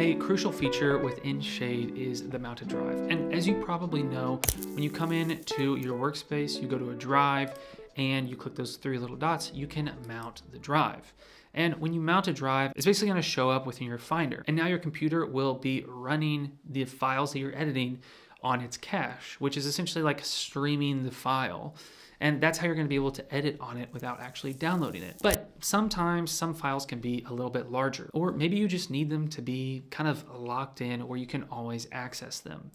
A crucial feature within Shade is the mounted drive. And as you probably know, when you come in to your workspace, you go to a drive and you click those three little dots, you can mount the drive. And when you mount a drive, it's basically going to show up within your Finder. And now your computer will be running the files that you're editing on its cache, which is essentially like streaming the file. And that's how you're going to be able to edit on it without actually downloading it. But sometimes some files can be a little bit larger, or maybe you just need them to be kind of locked in where you can always access them.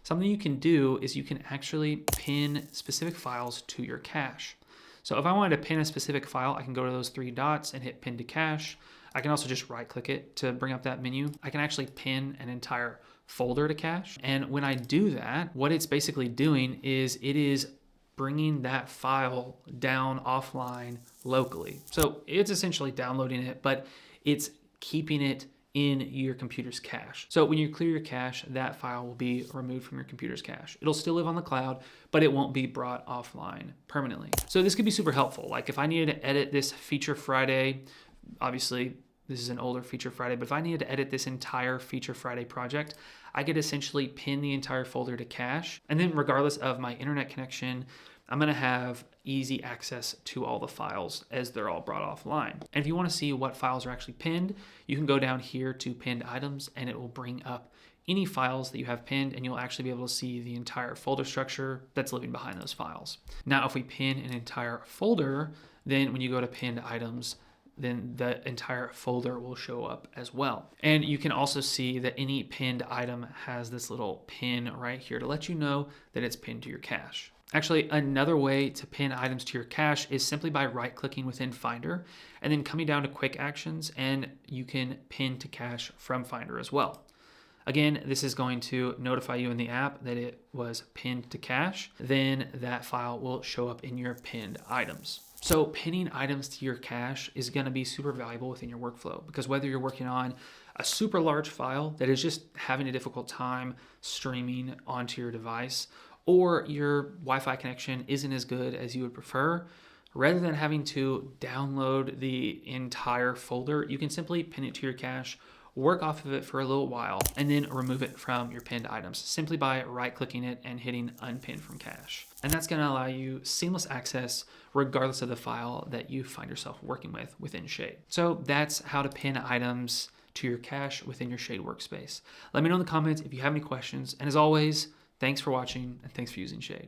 Something you can do is you can actually pin specific files to your cache. So if I wanted to pin a specific file, I can go to those three dots and hit pin to cache. I can also just right click it to bring up that menu. I can actually pin an entire folder to cache. And when I do that, what it's basically doing is it is bringing that file down offline locally. So it's essentially downloading it, but it's keeping it in your computer's cache. So when you clear your cache, that file will be removed from your computer's cache. It'll still live on the cloud, but it won't be brought offline permanently. So this could be super helpful. Like if I needed to edit this Feature Friday, obviously this is an older Feature Friday, but if I needed to edit this entire Feature Friday project, I could essentially pin the entire folder to cache. And then regardless of my internet connection, I'm gonna have easy access to all the files as they're all brought offline. And if you wanna see what files are actually pinned, you can go down here to pinned items and it will bring up any files that you have pinned, and you'll actually be able to see the entire folder structure that's living behind those files. Now, if we pin an entire folder, then when you go to pinned items, then the entire folder will show up as well. And you can also see that any pinned item has this little pin right here to let you know that it's pinned to your cache. Actually, another way to pin items to your cache is simply by right-clicking within Finder and then coming down to Quick Actions, and you can pin to cache from Finder as well. Again, this is going to notify you in the app that it was pinned to cache. Then that file will show up in your pinned items. So pinning items to your cache is going to be super valuable within your workflow, because whether you're working on a super large file that is just having a difficult time streaming onto your device, or your Wi-Fi connection isn't as good as you would prefer, rather than having to download the entire folder, you can simply pin it to your cache, work off of it for a little while, and then remove it from your pinned items simply by right-clicking it and hitting unpin from cache. And that's going to allow you seamless access regardless of the file that you find yourself working with within Shade. So that's how to pin items to your cache within your Shade workspace. Let me know in the comments if you have any questions, and as always, thanks for watching and thanks for using Shade.